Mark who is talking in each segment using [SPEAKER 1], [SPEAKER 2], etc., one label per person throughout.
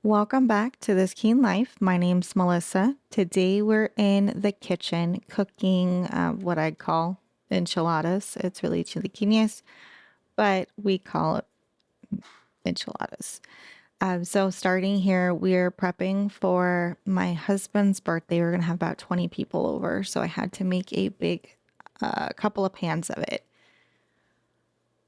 [SPEAKER 1] Welcome back to This Keen Life. My name's Melissa. Today we're in the kitchen cooking what I'd call enchiladas. It's really chilaquiles, but we call it enchiladas. So starting here, we're prepping for my husband's birthday. We're going to have about 20 people over. So I had to make a big couple of pans of it.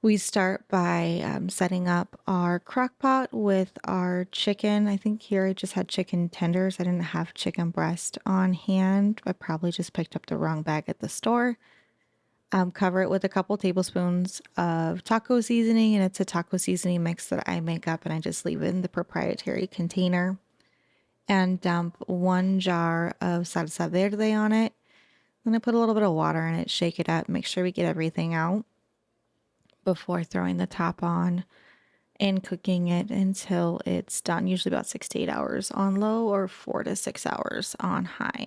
[SPEAKER 1] We start by setting up our crock pot with our chicken. I think here I just had chicken tenders. I didn't have chicken breast on hand. I probably just picked up the wrong bag at the store. Cover it with a couple tablespoons of taco seasoning, and it's a taco seasoning mix that I make up and I just leave it in the proprietary container. And dump 1 jar of salsa verde on it. Then I put a little bit of water in it, shake it up, make sure we get everything out before throwing the top on and cooking it until it's done, usually about 6 to 8 hours on low or 4 to 6 hours on high.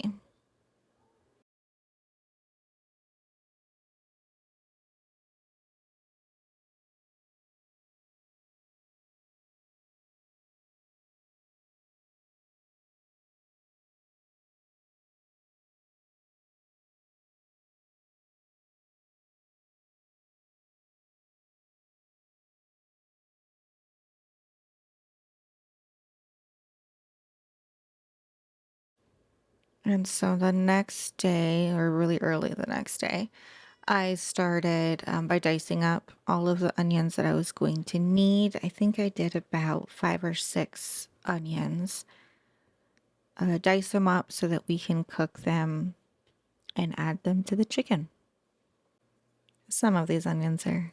[SPEAKER 1] And so the next day, or really early the next day, I started by dicing up all of the onions that I was going to need. I think I did about 5 or 6 onions. Dice them up so that we can cook them and add them to the chicken. Some of these onions are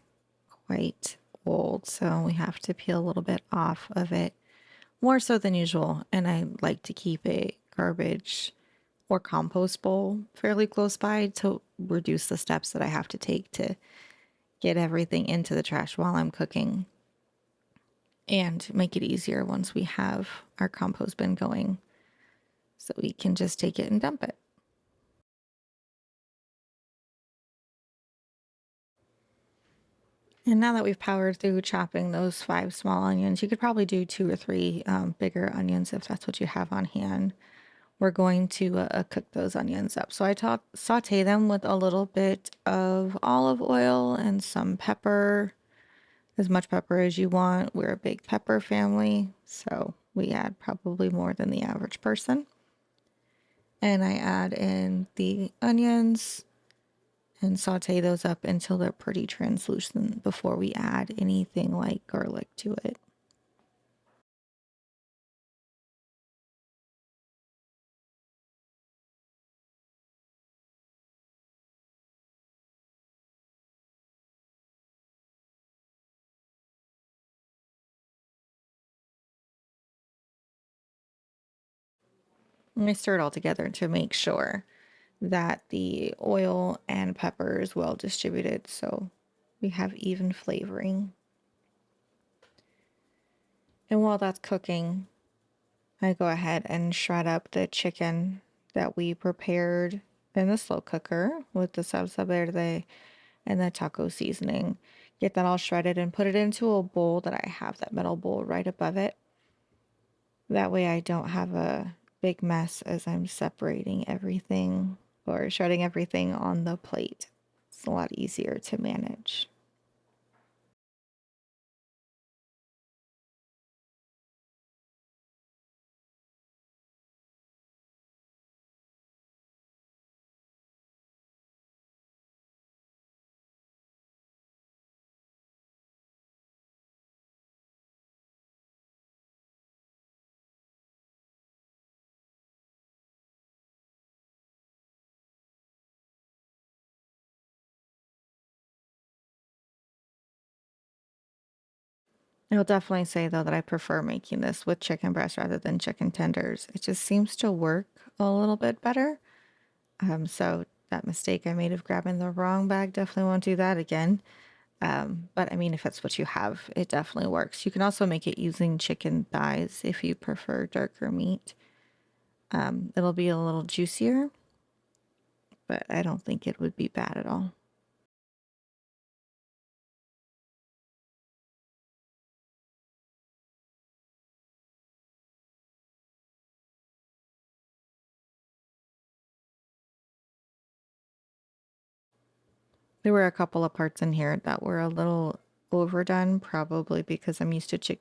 [SPEAKER 1] quite old, so we have to peel a little bit off of it, more so than usual. And I like to keep a garbage or compost bowl fairly close by to reduce the steps that I have to take to get everything into the trash while I'm cooking and make it easier once we have our compost bin going so we can just take it and dump it. And now that we've powered through chopping those 5 small onions, you could probably do 2 or 3 bigger onions if that's what you have on hand. We're going to cook those onions up. So I saute them with a little bit of olive oil and some pepper, as much pepper as you want. We're a big pepper family, so we add probably more than the average person. And I add in the onions and saute those up until they're pretty translucent before we add anything like garlic to it. And I stir it all together to make sure that the oil and pepper is well distributed so we have even flavoring. And while that's cooking, I go ahead and shred up the chicken that we prepared in the slow cooker with the salsa verde and the taco seasoning. Get that all shredded and put it into a bowl that I have, that metal bowl right above it. That way I don't have a big mess as I'm separating everything or shredding everything on the plate. It's a lot easier to manage. I'll definitely say though that I prefer making this with chicken breast rather than chicken tenders. It just seems to work a little bit better. So that mistake I made of grabbing the wrong bag, definitely won't do that again. But I mean, if it's what you have, it definitely works. You can also make it using chicken thighs if you prefer darker meat. It'll be a little juicier, but I don't think it would be bad at all. There were a couple of parts in here that were a little overdone, probably because I'm used to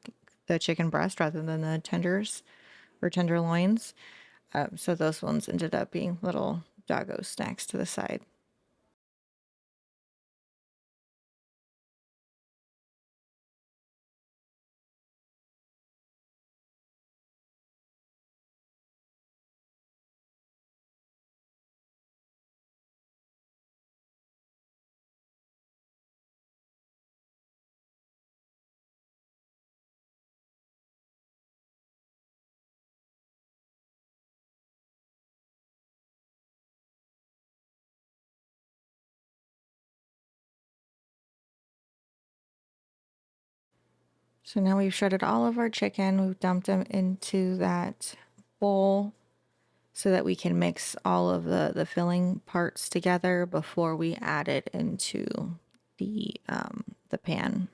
[SPEAKER 1] the chicken breast rather than the tenders or tenderloins. So those ones ended up being little doggo snacks to the side. So now we've shredded all of our chicken. We've dumped them into that bowl so that we can mix all of the filling parts together before we add it into the pan.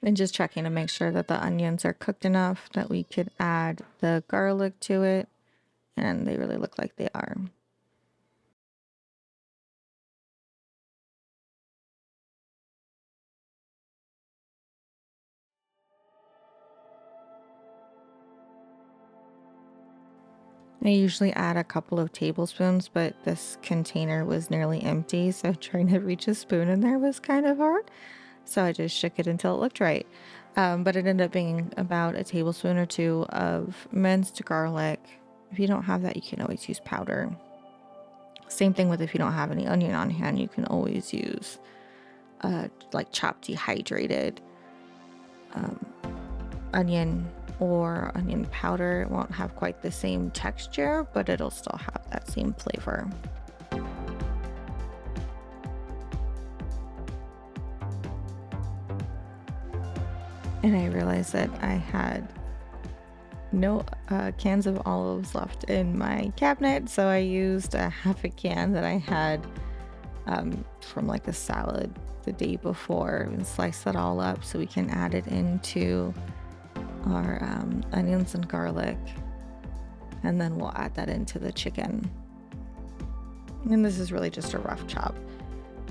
[SPEAKER 1] And just checking to make sure that the onions are cooked enough that we could add the garlic to it. And they really look like they are. I usually add a couple of tablespoons, but this container was nearly empty, so trying to reach a spoon in there was kind of hard. So I just shook it until it looked right. But it ended up being about a tablespoon or two of minced garlic. If you don't have that, you can always use powder. Same thing with if you don't have any onion on hand, you can always use like chopped dehydrated onion or onion powder. It won't have quite the same texture, but it'll still have that same flavor. And I realized that I had no cans of olives left in my cabinet, so I used a half a can that I had from like a salad the day before and slice that all up so we can add it into our onions and garlic, and then we'll add that into the chicken. And this is really just a rough chop.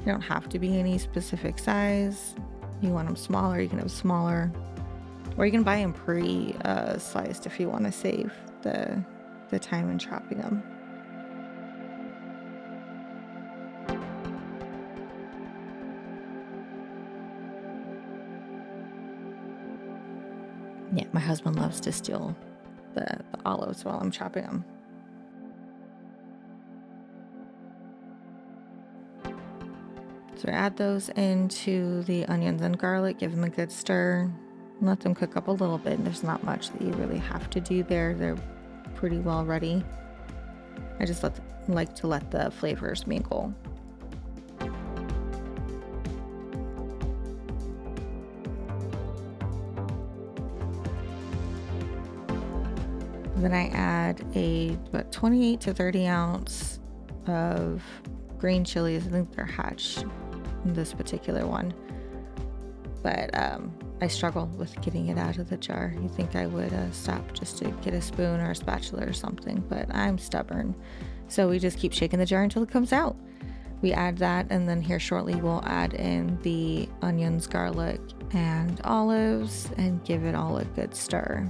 [SPEAKER 1] You don't have to be any specific size. You want them smaller, you can have smaller, or you can buy them pre-sliced if you want to save the time in chopping them. Yeah, my husband loves to steal the olives while I'm chopping them. So add those into the onions and garlic, give them a good stir, let them cook up a little bit. There's not much that you really have to do there. They're pretty well ready. I just like to let the flavors mingle. Then I add about 28 to 30 ounce of green chilies. I think they're hatch in this particular one. But I struggle with getting it out of the jar. You think I would stop just to get a spoon or a spatula or something, but I'm stubborn. So we just keep shaking the jar until it comes out. We add that, and then here shortly we'll add in the onions, garlic, and olives and give it all a good stir.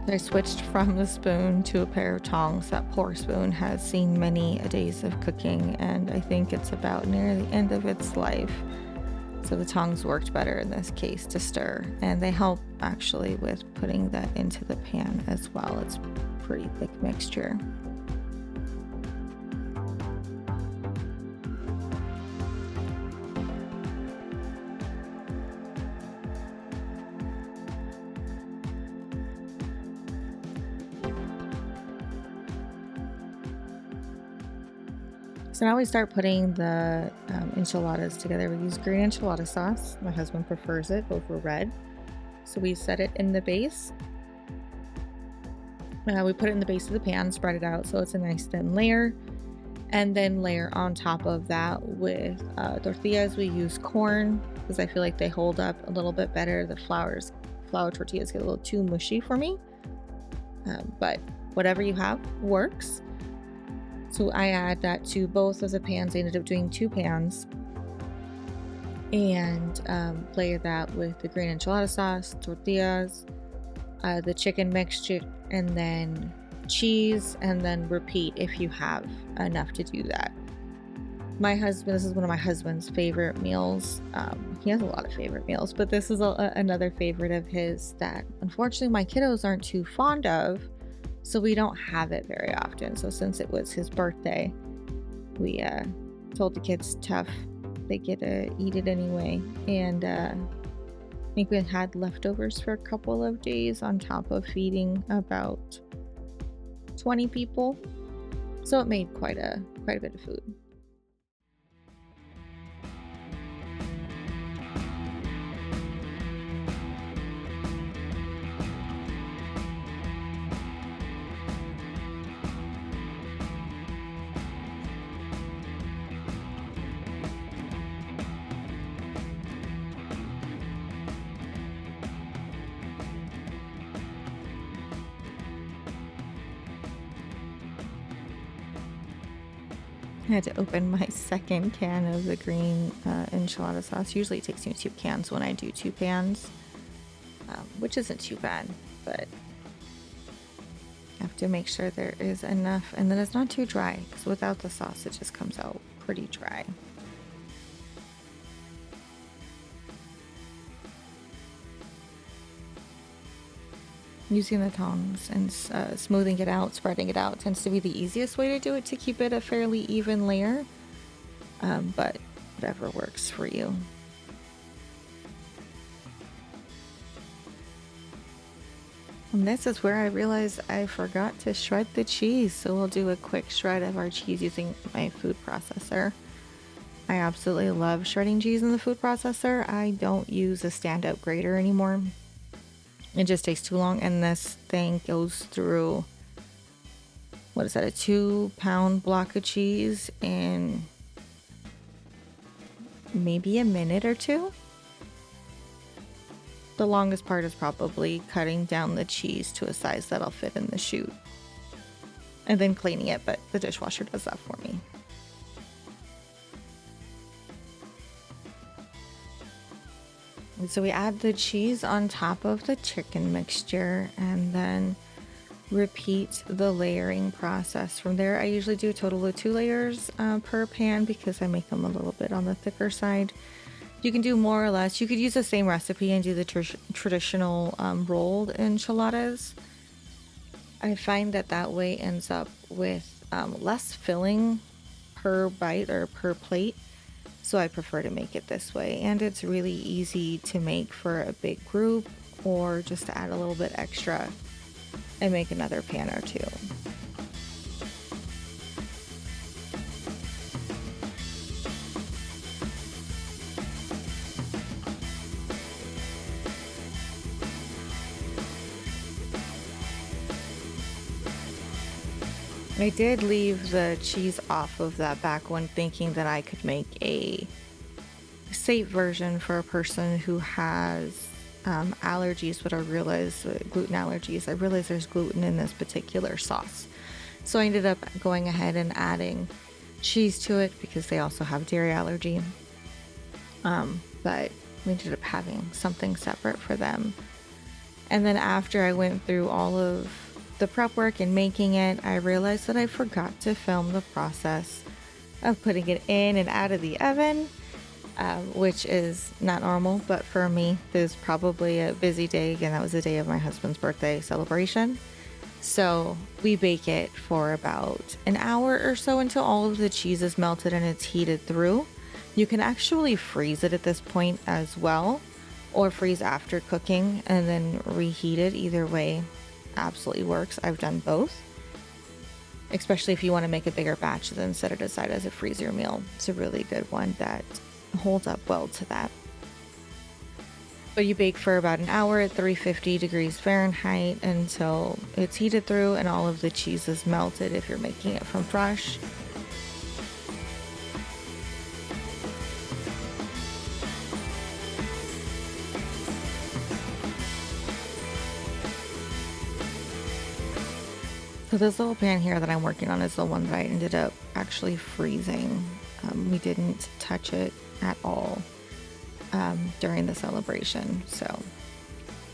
[SPEAKER 1] I switched from the spoon to a pair of tongs. That poor spoon has seen many a days of cooking, and I think it's about near the end of its life. So the tongs worked better in this case to stir, and they help actually with putting that into the pan as well. It's a pretty thick mixture. So now we start putting the enchiladas together. We use green enchilada sauce. My husband prefers it over red. So we set it in the base. We put it in the base of the pan, spread it out so it's a nice thin layer. And then layer on top of that with tortillas. We use corn because I feel like they hold up a little bit better. The flour tortillas get a little too mushy for me. But whatever you have works. So I add that to both of the pans. I ended up doing 2 pans, and layer that with the green enchilada sauce, tortillas, the chicken mixture, and then cheese, and then repeat if you have enough to do that. This is one of my husband's favorite meals. He has a lot of favorite meals, but this is another favorite of his that unfortunately my kiddos aren't too fond of. So we don't have it very often. So since it was his birthday, we told the kids tough, they get to eat it anyway. And I think we had leftovers for a couple of days on top of feeding about 20 people. So it made quite a bit of food. I had to open my second can of the green enchilada sauce. Usually it takes me 2 cans when I do 2 pans, which isn't too bad, but you have to make sure there is enough and that it's not too dry, because without the sauce it just comes out pretty dry. Using the tongs and smoothing it out, spreading it out tends to be the easiest way to do it to keep it a fairly even layer, but whatever works for you. And this is where I realized I forgot to shred the cheese, so we'll do a quick shred of our cheese using my food processor. I absolutely love shredding cheese in the food processor. I don't use a stand-up grater anymore. It just takes too long, and this thing goes through, what is that, a 2-pound block of cheese in maybe a minute or 2. The longest part is probably cutting down the cheese to a size that'll fit in the chute and then cleaning it, but the dishwasher does that for me. So we add the cheese on top of the chicken mixture and then repeat the layering process from there. I usually do a total of 2 layers per pan because I make them a little bit on the thicker side. You can do more or less. You could use the same recipe and do the traditional rolled enchiladas. I find that that way ends up with less filling per bite or per plate. So I prefer to make it this way. And it's really easy to make for a big group or just to add a little bit extra and make another pan or two. I did leave the cheese off of that back one, thinking that I could make a safe version for a person who has allergies, but I realized gluten allergies. I realized there's gluten in this particular sauce. So I ended up going ahead and adding cheese to it because they also have dairy allergy. But we ended up having something separate for them. And then after I went through all of the prep work and making it, I realized that I forgot to film the process of putting it in and out of the oven, which is not normal. But for me, this is probably a busy day. Again, that was the day of my husband's birthday celebration. So we bake it for about an hour or so until all of the cheese is melted and it's heated through. You can actually freeze it at this point as well, or freeze after cooking and then reheat it. Either way absolutely works. I've done both, especially if you want to make a bigger batch, then set it aside as a freezer meal. It's a really good one that holds up well to that. But you bake for about an hour at 350 degrees Fahrenheit until it's heated through and all of the cheese is melted if you're making it from fresh. So this little pan here that I'm working on is the one that I ended up actually freezing. We didn't touch it at all during the celebration. So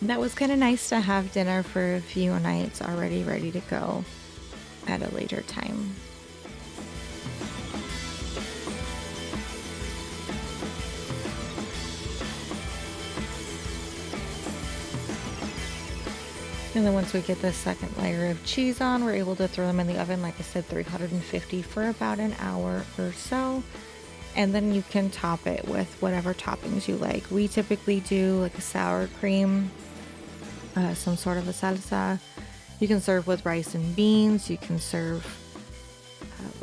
[SPEAKER 1] that was kind of nice to have dinner for a few nights already ready to go at a later time. And then once we get the second layer of cheese on, we're able to throw them in the oven, like I said, 350 for about an hour or so. And then you can top it with whatever toppings you like. We typically do like a sour cream, some sort of a salsa. You can serve with rice and beans. You can serve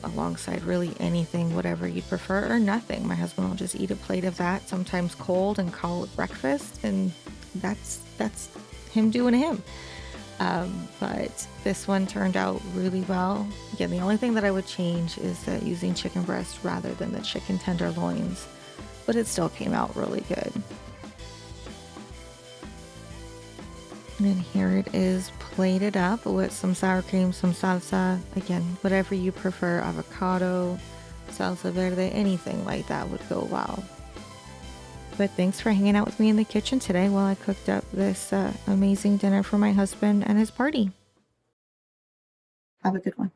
[SPEAKER 1] alongside really anything, whatever you prefer, or nothing. My husband will just eat a plate of that, sometimes cold, and call it breakfast. And that's him doing him. But this one turned out really well. Again, the only thing that I would change is using chicken breast rather than the chicken tenderloins, but it still came out really good. And here it is plated up with some sour cream, some salsa, again, whatever you prefer, avocado, salsa verde, anything like that would go well. But thanks for hanging out with me in the kitchen today while I cooked up this amazing dinner for my husband and his party. Have a good one.